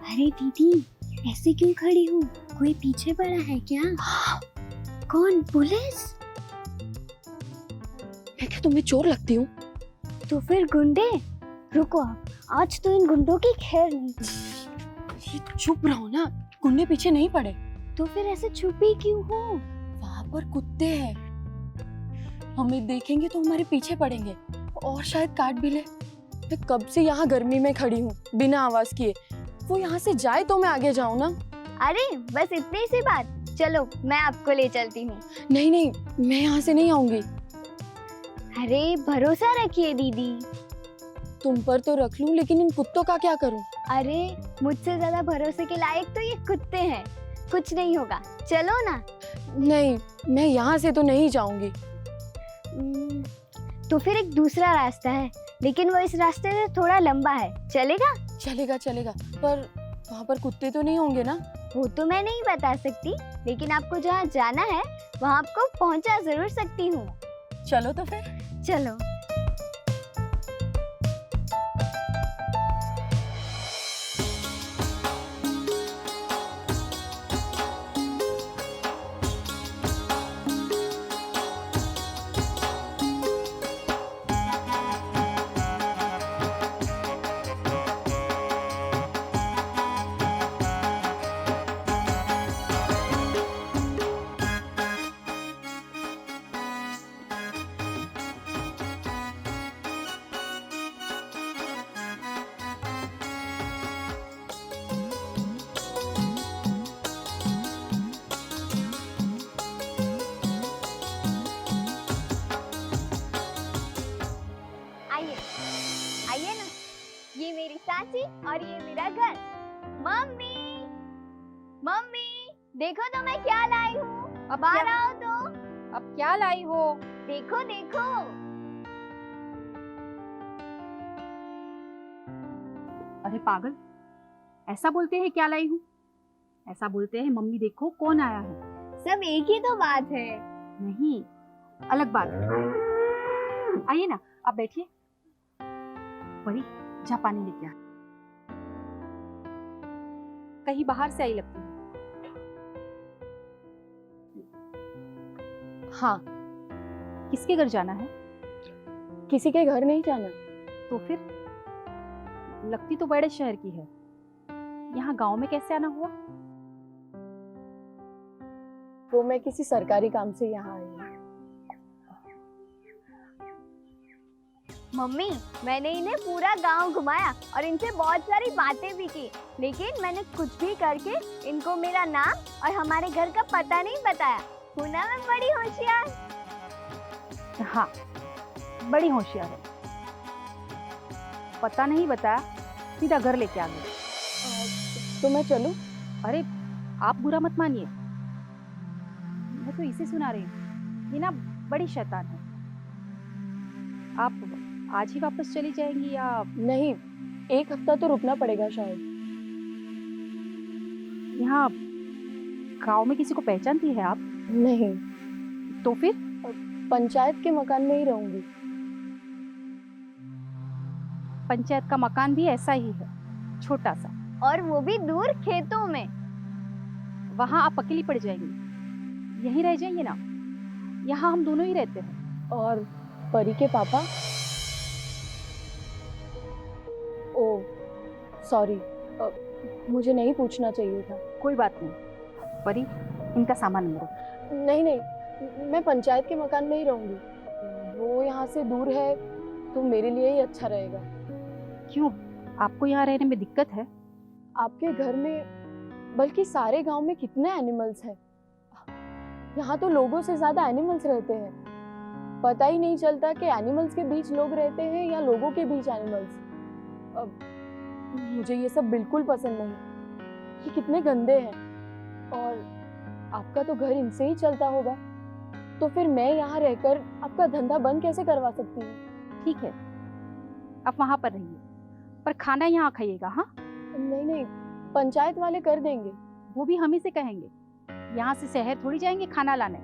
अरे दीदी, ऐसे क्यों खड़ी हो? कोई पीछे पड़ा है क्या? कौन? पुलिस? मैं क्या तुम्हें चोर लगती हूँ? तो फिर गुंडे? रुको आप, आज तो इन गुंडों की खैर नहीं। ये चुप रहो ना, गुंडे पीछे नहीं पड़े। तो फिर ऐसे छुपी क्यों हो? वहाँ पर कुत्ते हैं, हमें देखेंगे तो हमारे पीछे पड़ेंगे और शायद काट भी ले। मैं कब से यहाँ गर्मी में खड़ी हूँ बिना आवाज किए, वो यहाँ से जाए तो मैं आगे जाऊँ ना। अरे बस इतनी सी बात, चलो मैं आपको ले चलती हूँ। नहीं नहीं, मैं यहाँ से नहीं आऊंगी। अरे भरोसा रखिए दीदी। तुम पर तो रख लूं, लेकिन इन कुत्तों का क्या करूं? अरे मुझसे ज्यादा भरोसे के लायक तो ये कुत्ते हैं, कुछ नहीं होगा, चलो ना। नहीं, मैं यहाँ से तो नहीं जाऊंगी। तो फिर एक दूसरा रास्ता है, लेकिन वो इस रास्ते से थोड़ा लंबा है, चलेगा? चलेगा चलेगा, पर वहाँ पर कुत्ते तो नहीं होंगे ना? वो तो मैं नहीं बता सकती, लेकिन आपको जहाँ जाना है वहाँ आपको पहुँचा जरूर सकती हूँ। चलो तो फिर। चलो। आइए ना, ये मेरी चाची और ये मेरा घर। मम्मी, मम्मी देखो तो मैं क्या लाई हूँ। अब बाहर आओ तो। अब क्या लाई हो? देखो देखो। अरे पागल, ऐसा बोलते हैं क्या लाई हूँ? ऐसा बोलते हैं मम्मी देखो कौन आया है। सब एक ही तो बात है। नहीं, अलग बात है। आइए ना, आप बैठिए। परी, जा पानी लेके आ। कहीं बाहर से आई लगती है। हाँ। किसके घर जाना है? किसी के घर नहीं जाना। तो फिर लगती तो बड़े शहर की है, यहाँ गांव में कैसे आना हुआ? वो मैं किसी सरकारी काम से यहाँ आई हूँ। मम्मी, मैंने इन्हें पूरा गांव घुमाया और इनसे बहुत सारी बातें भी की, लेकिन मैंने कुछ भी करके इनको मेरा नाम और हमारे घर का पता नहीं बताया। हूँ ना मैं बड़ी होशियार? हाँ, बड़ी होशियार है। पता नहीं बताया, सीधा घर लेके आ गई। तो मैं चलूं? अरे आप बुरा मत मानिए, मैं तो इसे सुना रही हूँ। ये ना बड़ी शैतान है। आप आज ही वापस चली जाएंगी या नहीं, 1 हफ्ता तो रुकना पड़ेगा शायद। यहाँ गांव में किसी को पहचानती है आप? नहीं, तो फिर पंचायत के मकान में ही रहूंगी। पंचायत का मकान भी ऐसा ही है, छोटा सा। और वो भी दूर खेतों में। वहां आप अकेली पड़ जाएंगी, यहीं रह जाइए ना, यहाँ हम दोनों ही रहते हैं। और परी के पापा? ओ सॉरी, मुझे नहीं पूछना चाहिए था। कोई बात नहीं परी, इनका सामान अंदर। नहीं नहीं, मैं पंचायत के मकान में ही रहूंगी। वो यहाँ से दूर है तो मेरे लिए ही अच्छा रहेगा। क्यों, आपको यहाँ रहने में दिक्कत है? आपके घर में, बल्कि सारे गांव में कितने एनिमल्स हैं। यहाँ तो लोगों से ज्यादा एनिमल्स रहते हैं। पता ही नहीं चलता कि एनिमल्स के बीच लोग रहते हैं या लोगों के बीच एनिमल्स। अब मुझे ये सब बिल्कुल पसंद नहीं। ये कितने गंदे हैं। और आपका तो घर इनसे ही चलता होगा, तो फिर मैं यहाँ रहकर आपका धंधा बंद कैसे करवा सकती हूँ? ठीक है, आप वहां पर रहिए, पर खाना यहाँ खाइएगा। हाँ नहीं नहीं, पंचायत वाले कर देंगे। वो भी हम ही से कहेंगे, यहाँ से शहर थोड़ी जाएंगे खाना लाने।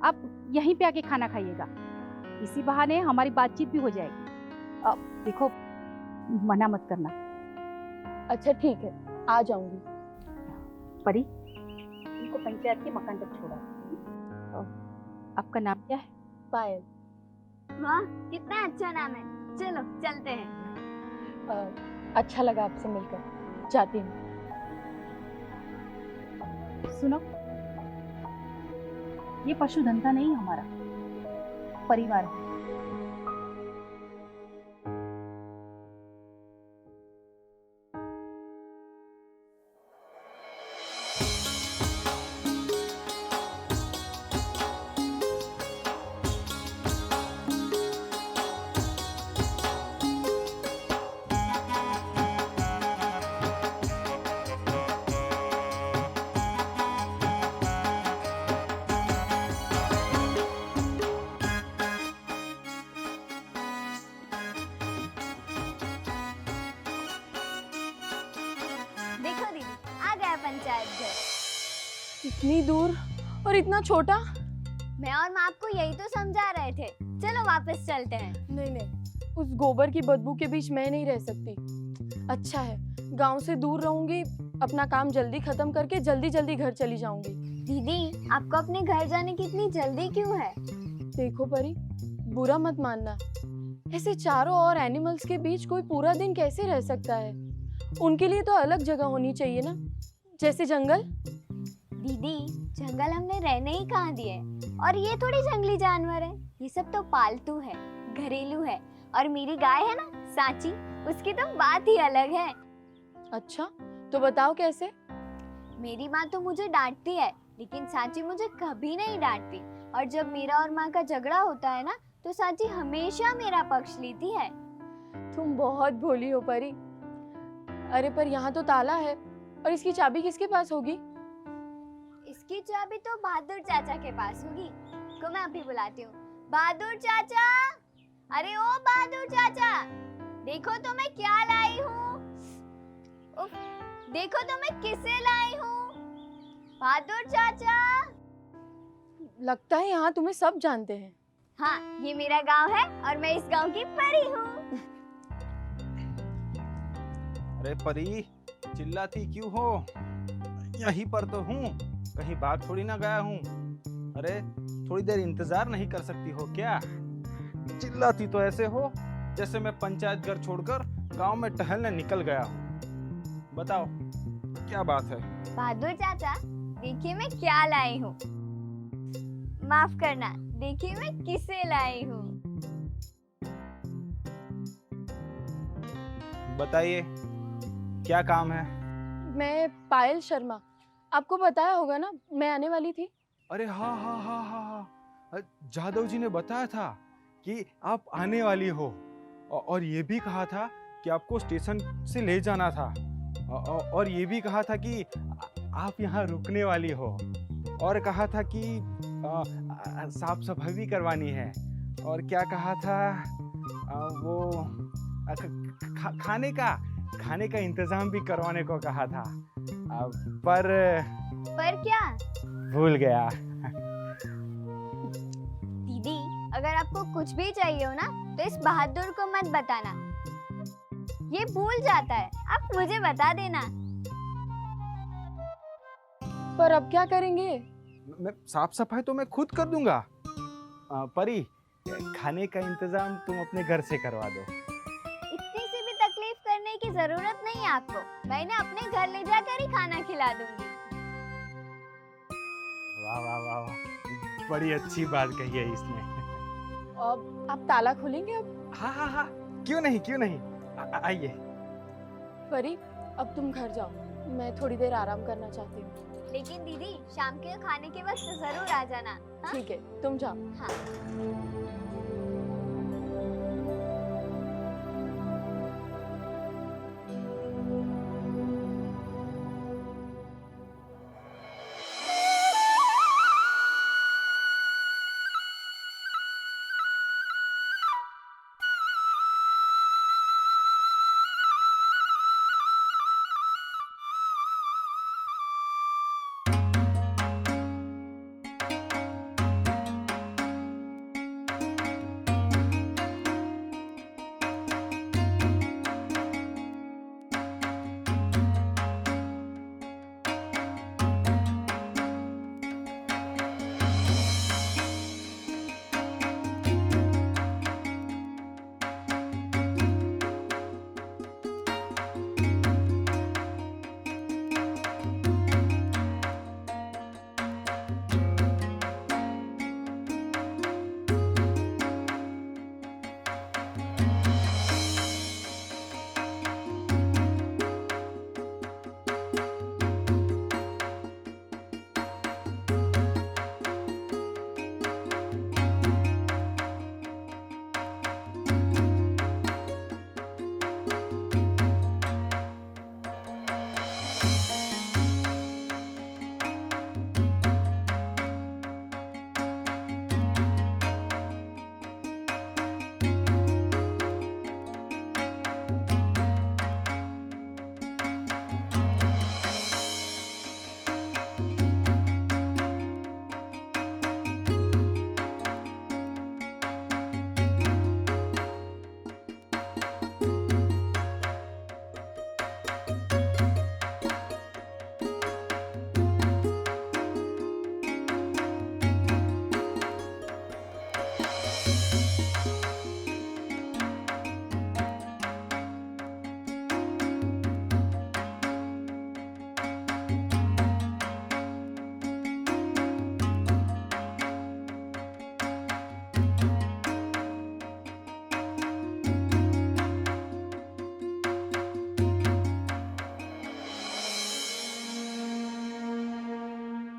आप यहीं पे आके खाना खाइएगा, इसी बहाने हमारी बातचीत भी हो जाएगी। अब देखो, मना मत करना। अच्छा ठीक है, आ जाऊंगी। परी, इनको पंचायत के मकान तक छोड़ा। आपका नाम क्या है? पायल। वाह, कितना अच्छा नाम है। चलो चलते हैं। अच्छा लगा आपसे मिलकर, जाती हूँ। सुनो, ये पशु धंधा नहीं हमारा, परिवार है। देखो दीदी, आ गया पंचायत घर। इतनी दूर और इतना छोटा। मैं और माँ आपको यही तो समझा रहे थे। चलो वापस चलते हैं। नहीं नहीं, उस गोबर की बदबू के बीच मैं नहीं रह सकती। अच्छा है, गांव से दूर रहूंगी, अपना काम जल्दी खत्म करके जल्दी जल्दी घर चली जाऊंगी। दीदी, आपको अपने घर जाने की इतनी जल्दी क्यों है? देखो परी, बुरा मत मानना, ऐसे चारों और एनिमल्स के बीच कोई पूरा दिन कैसे रह सकता है? उनके लिए तो अलग जगह होनी चाहिए ना, जैसे जंगल। दीदी, जंगल हमने रहने ही कहाँ दिए, और ये थोड़ी जंगली जानवर है। ये सब तो पालतू है, घरेलू है। और मेरी गाय है ना, सांची, उसकी तो बात ही अलग है। अच्छा, तो बताओ कैसे? मेरी माँ तो मुझे डांटती है, लेकिन सांची मुझे कभी नहीं डांटती। और जब मेरा और माँ का झगड़ा होता है ना, तो सांची हमेशा मेरा पक्ष लेती है। तुम बहुत भोली हो परी। अरे पर यहाँ तो ताला है, और इसकी चाबी किसके पास होगी? इसकी चाबी तो बहादुर चाचा के पास होगी। को मैं अभी बुलाती हूँ। बहादुर चाचा, अरे ओ बहादुर चाचा, देखो तो मैं क्या लाई हूँ। उफ, देखो तो मैं किसे लाई हूँ। बहादुर चाचा। लगता है यहाँ तुम्हें सब जानते हैं। हाँ, ये मेरा गांव है और मैं इस गांव की परी हूँ। अरे परी, चिल्लाती क्यों हो? यहीं पर तो हूँ, कहीं बाहर थोड़ी ना गया हूँ। अरे थोड़ी देर इंतजार नहीं कर सकती हो क्या? चिल्लाती तो ऐसे हो जैसे मैं पंचायत घर छोड़कर गांव में टहलने निकल गया हूँ। बताओ क्या बात है? बहादुर चाचा, देखिए मैं क्या लाई हूँ। माफ करना, देखिए मैं किसे लाई हूँ। बताइए क्या काम है? मैं पायल शर्मा, आपको बताया होगा ना, मैं आने वाली थी। अरे हाँ हाँ हाँ हाँ हाँ, जादव जी ने बताया था कि आप आने वाली हो, और ये भी कहा था कि आपको स्टेशन से ले जाना था, और ये भी कहा था कि आप यहाँ रुकने वाली हो, और कहा था कि साफ सफाई भी करवानी है, और क्या कहा था? वो खाने का इंतजाम भी करवाने को कहा था, पर क्या? भूल गया। दीदी, अगर आपको कुछ भी चाहिए हो ना तो इस बहादुर को मत बताना, ये भूल जाता है। आप मुझे बता देना। पर अब क्या करेंगे? मैं साफ सफाई तो मैं खुद कर दूंगा। परी, खाने का इंतजाम तुम अपने घर से करवा दो। इतनी सी भी तकलीफ करने की जरूरत नहीं है आपको, मैं इन्हें अपने घर ले जाकर ही खाना खिला दूंगी। वाह वाह वाह वाह, बड़ी अच्छी बात कही है इसने। अब आप ताला खोलेंगे अब? हाँ हाँ हाँ, क्यों नहीं, आइए। परी, अब तुम घर जाओ, मैं थोड़ी देर आराम करना चाहती हूँ। लेकिन दीदी, शाम के खाने के वक्त जरूर आ जाना। हाँ? ठीक है, तुम जाओ। हाँ।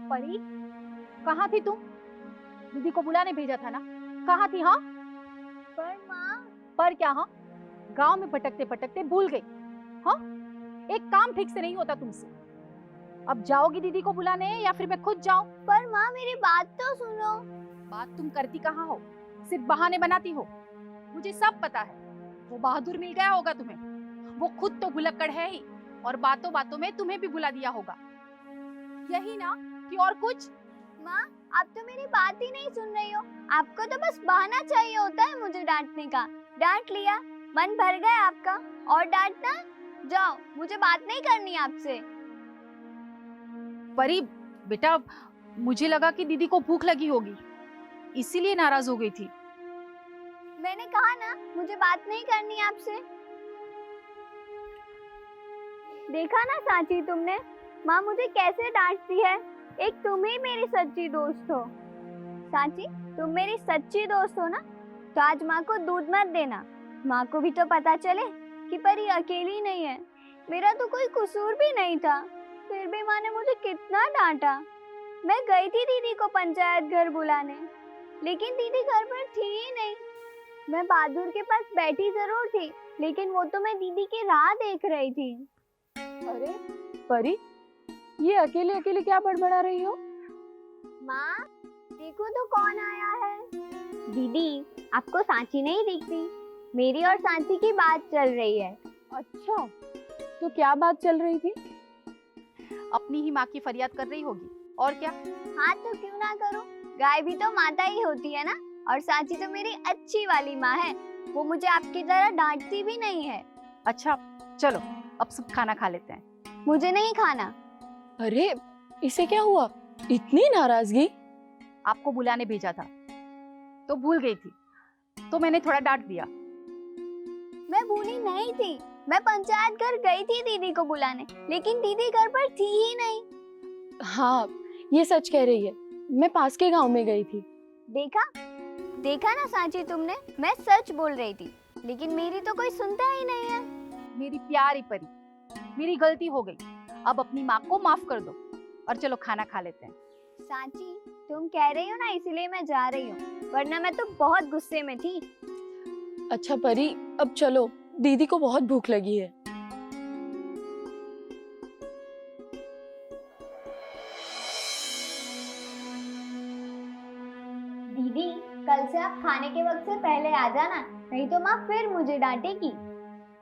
परी, कहाँ थी तुम? दीदी को बुलाने भेजा था ना, कहाँ थी? हाँ, पर माँ। पर क्या? हाँ, गांव में भटकते भटकते भूल गई? हाँ, एक काम ठीक से नहीं होता तुमसे। अब जाओगी दीदी को बुलाने या फिर मैं खुद जाऊं? पर माँ, मेरी बात तो सुनो। बात तुम करती कहाँ हो, सिर्फ बहाने बनाती हो। मुझे सब पता है, वो बहादुर मिल गया होगा तुम्हें। वो खुद तो भुलक्कड़ है ही, और बातों बातों में तुम्हें भी बुला दिया होगा, यही ना कि और कुछ? माँ, आप तो मेरी बात ही नहीं सुन रही हो। आपको तो बस बहाना चाहिए होता है मुझे डांटने का। डांट लिया, मन भर गया आपका, और डांटना? जाओ, मुझे बात नहीं करनी आपसे। परी बेटा, मुझे लगा कि दीदी को भूख लगी होगी, इसीलिए नाराज हो गई थी। मैंने कहा ना, मुझे बात नहीं करनी आपसे। देखा ना सांची तुमने, माँ मुझे कैसे डांटती है। एक तुम ही मेरी सच्ची दोस्त हो। सांची, तुम मेरी सच्ची दोस्त हो ना, तो आज माँ को दूध मत देना। माँ को भी तो पता चले कि परी अकेली नहीं है। मेरा तो कोई कसूर भी नहीं था, फिर भी माँ ने मुझे कितना डांटा। मैं गई थी दीदी को पंचायत घर बुलाने, लेकिन दीदी घर पर थी ही नहीं। मैं बहादुर के पास बैठी जरूर थी, लेकिन वो तो मैं दीदी की राह देख रही थी। अरे परी, ये अकेले अकेले क्या बड़बड़ा रही हो? माँ, देखो तो कौन आया है। दीदी, आपको सांची नहीं दिखती? मेरी और सांची की बात चल रही है। अच्छा, तो क्या बात चल रही थी? अपनी ही माँ की फरियाद कर रही होगी, और क्या। हाँ तो क्यों ना करूं? गाय भी तो माता ही होती है ना। और सांची तो मेरी अच्छी वाली माँ है, वो मुझे आपकी तरह डांटती भी नहीं है। अच्छा चलो, अब सब खाना खा लेते हैं। मुझे नहीं खाना। अरे, इसे क्या हुआ? इतनी नाराजगी? आपको बुलाने भेजा था तो भूल गई थी, तो मैंने थोड़ा डांट दिया। मैं भूली नहीं थी, मैं पंचायत घर गई थी दीदी को बुलाने, लेकिन दीदी घर पर थी ही नहीं। हाँ, ये सच कह रही है। मैं पास के गांव में गई थी। देखा देखा ना सांची तुमने, मैं सच बोल रही थी, लेकिन मेरी तो कोई सुनता ही नहीं है। मेरी प्यारी परी, मेरी गलती हो गई, अब अपनी माँ को माफ कर दो और चलो खाना खा लेते हैं। सांची, तुम कह रही हो ना, इसीलिए मैं जा रही हूँ, वरना मैं तो बहुत गुस्से में थी। अच्छा परी, अब चलो, दीदी को बहुत भूख लगी है। दीदी, कल से आप खाने के वक्त से पहले आ जाना, नहीं तो माँ फिर मुझे डांटेगी।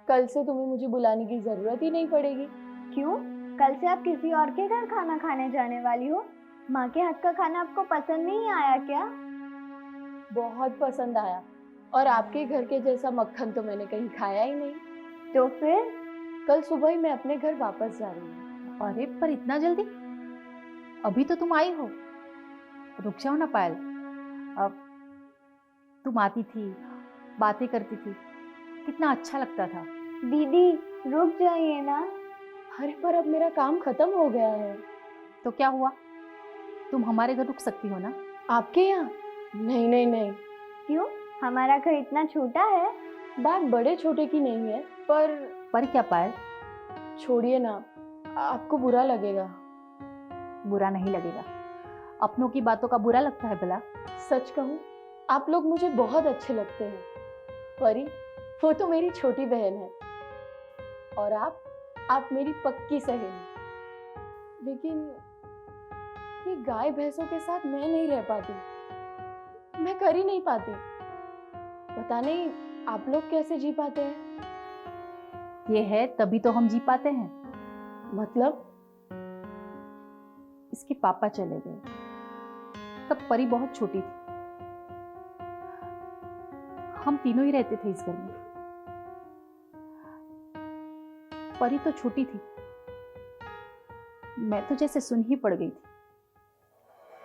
कल से तुम्हें मुझे बुलाने की जरूरत ही नहीं पड़ेगी। क्यों? कल से आप किसी और के घर खाना खाने जाने वाली हो। माँ के हाथ का खाना आपको पसंद नहीं आया क्या? बहुत पसंद आया, और आपके घर के जैसा मक्खन तो मैंने कहीं खाया ही नहीं। तो फिर? कल सुबह ही मैं अपने घर वापस जा रही हूँ। अरे पर इतना जल्दी? अभी तो तुम आई हो, रुक जाओ ना पायल। अब तुम आती थी, बातें करती थी, कितना अच्छा लगता था। दीदी, रुक जाइए ना। अरे पर अब मेरा काम खत्म हो गया है। तो क्या हुआ, तुम हमारे घर रुक सकती हो ना। आपके यहाँ? नहीं नहीं नहीं। क्यों? हमारा घर इतना छोटा है। बात बड़े छोटे की नहीं है, पर क्या पायल? छोड़िए ना, आपको बुरा लगेगा। बुरा नहीं लगेगा, अपनों की बातों का बुरा लगता है भला? सच कहूँ, आप लोग मुझे बहुत अच्छे लगते हैं। परी, वो तो मेरी छोटी बहन है, और आप मेरी पक्की सहेली। लेकिन ये गाय भैंसों के साथ मैं नहीं रह पाती, मैं कर ही नहीं पाती। पता नहीं आप लोग कैसे जी पाते हैं। ये है तभी तो हम जी पाते हैं। मतलब? इसके पापा चले गए तब परी बहुत छोटी थी, हम तीनों ही रहते थे इस घर में। परी तो छोटी थी, मैं तो जैसे सुन ही पड़ गई थी।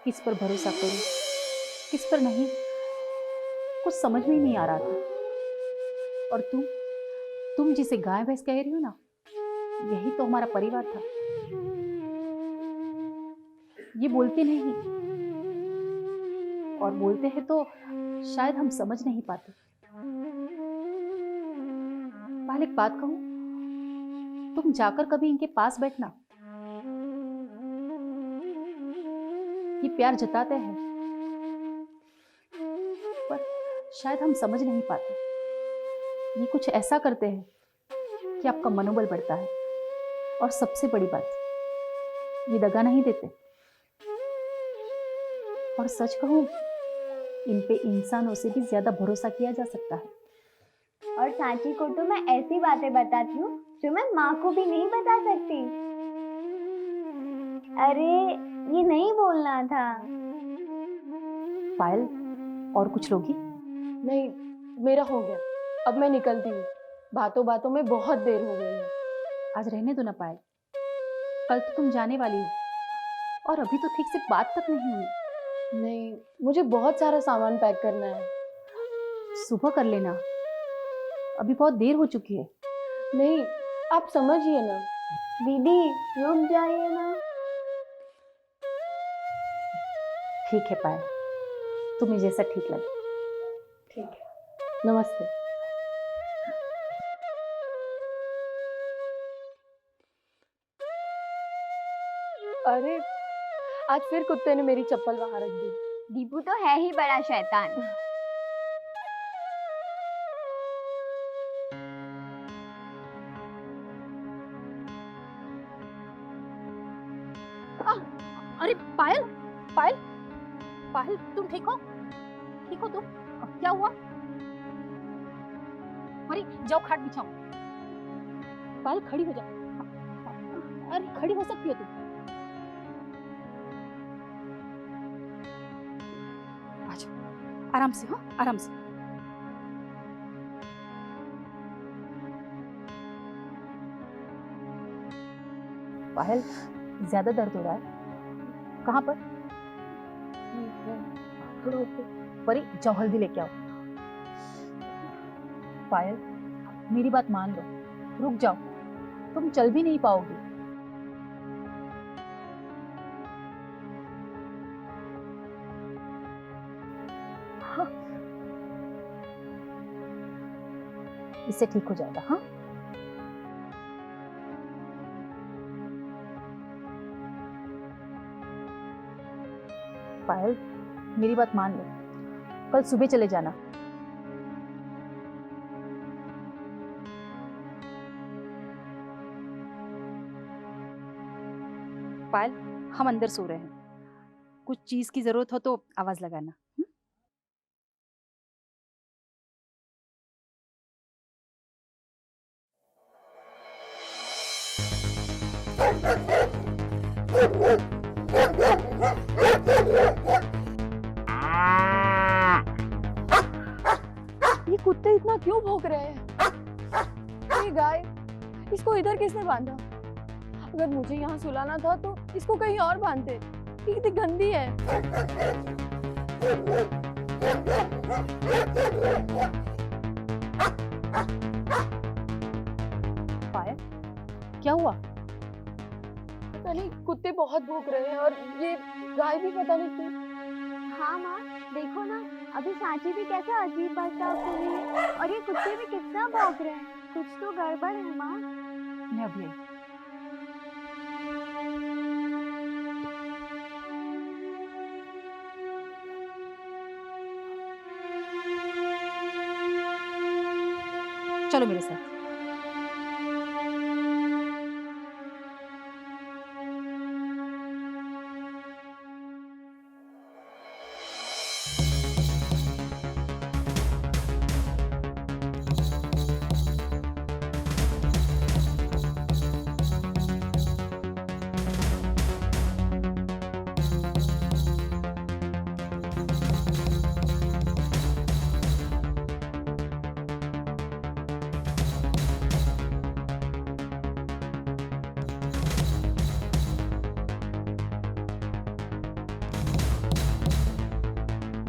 किस पर भरोसा करूं, किस पर नहीं, कुछ समझ में ही नहीं आ रहा था। और तुम जिसे गाय भैंस कह रही हो ना, यही तो हमारा परिवार था। ये बोलते नहीं, और बोलते हैं तो शायद हम समझ नहीं पाते। पहले एक बात कहूं, तुम जाकर कभी इनके पास बैठना, ये प्यार जताते हैं, पर शायद हम समझ नहीं पाते। ये कुछ ऐसा करते हैं कि आपका मनोबल बढ़ता है, और सबसे बड़ी बात, ये दगा नहीं देते। और सच कहूं, इन पे इंसानों से भी ज्यादा भरोसा किया जा सकता है। और सांची को तो मैं ऐसी बातें बताती हूँ जो मैं माँ को भी नहीं बता सकती। अरे, ये नहीं बोलना था। पायल, और कुछ लोगी? नहीं, मेरा हो गया, अब मैं निकलती हूँ। बातों बातों में बहुत देर हो गई है। आज रहने दो ना पायल, कल तो तुम जाने वाली हो, और अभी तो ठीक से बात तक नहीं हुई। नहीं, मुझे बहुत सारा सामान पैक करना है। सुबह कर लेना, अभी बहुत देर हो चुकी है। नहीं, आप समझिए ना। दीदी, रुक जाइए ना। ठीक है पायल, तुम्हें जैसा ठीक लगे। ठीक है, नमस्ते। अरे, आज फिर कुत्ते ने मेरी चप्पल वहां रख दी। दीपू तो है ही बड़ा शैतान। अरे पायल, पायल, पायल, तुम ठीक हो? ठीक हो तुम? क्या हुआ? परी जाओ खाट बिछाओ। पायल खड़ी हो जाओ। अरे खड़ी हो सकती हो तुम। आ जाओ आराम से, हाँ आराम से। पायल ज्यादा दर्द हो रहा है? कहाँ पर? थोड़ा ऊपर। परी जाओ हल्दी लेके आओ। पायल मेरी बात मान लो, रुक जाओ, तुम चल भी नहीं पाओगी। हाँ। इससे ठीक हो जाएगा। हाँ पायल मेरी बात मान लो, कल सुबह चले जाना। पायल हम अंदर सो रहे हैं, कुछ चीज की जरूरत हो तो आवाज लगाना। ये कुत्ते इतना क्यों भौंक रहे हैं? ये गाय, इसको इधर किसने बांधा? अगर मुझे यहाँ सुलाना था तो इसको कहीं और बांधते। ये कितनी गंदी है। पायल क्या हुआ? पता नहीं, कुत्ते बहुत भौंक रहे हैं और ये गाय भी पता नहीं क्यों। हाँ माँ, देखो ना, अभी सांची भी कैसा अजीब बर्ताव कर रही है और ये कुत्ते भी कितना भौंक रहे हैं। कुछ तो गड़बड़ है माँ। मैं अभी आई। चलो मेरे साथ।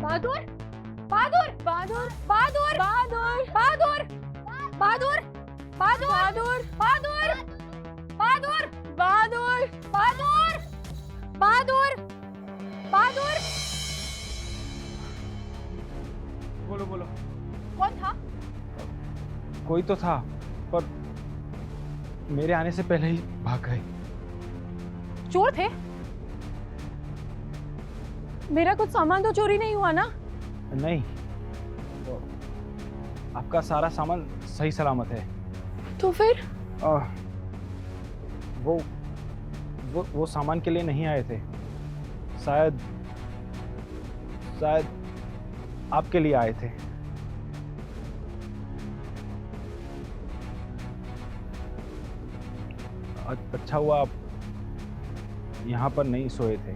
बहादुर, बहादुर, बहादुर, बहादुर, बहादुर, बहादुर, बहादुर, बहादुर, बहादुर, बहादुर, बहादुर, बहादुर, बहादुर। बोलो बोलो। कौन था? कोई तो था, पर मेरे आने से पहले ही भाग गए। चोर थे? मेरा कुछ सामान तो चोरी नहीं हुआ ना? नहीं, तो आपका सारा सामान सही सलामत है। तो फिर? वो सामान के लिए नहीं आए थे। शायद आपके लिए आए थे। अच्छा हुआ आप यहाँ पर नहीं सोए थे।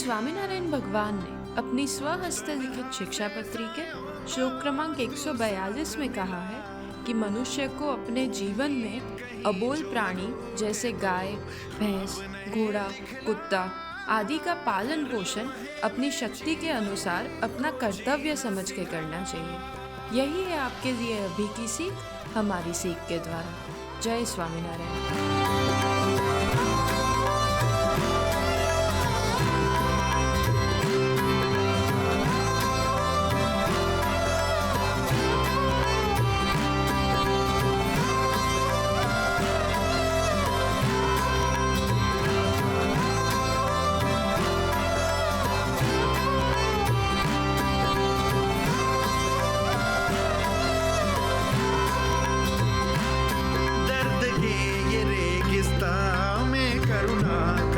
स्वामीनारायण भगवान ने अपनी स्वहस्त लिखित शिक्षा पत्री के श्लोक क्रमांक 142 में कहा है कि मनुष्य को अपने जीवन में अबोल प्राणी जैसे गाय, भैंस, घोड़ा, कुत्ता आदि का पालन पोषण अपनी शक्ति के अनुसार अपना कर्तव्य समझ के करना चाहिए। यही है आपके लिए अभी की सीख हमारी सीख के द्वारा। जय स्वामीनारायण।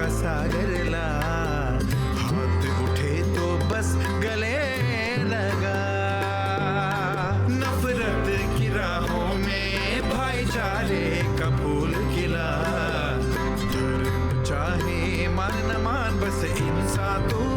सागर ला हाथ उठे तो बस गले लगा। नफरत की राहों में भाईचारे का फूल खिला। धर्म चाहे मान न मान बस इंसान तो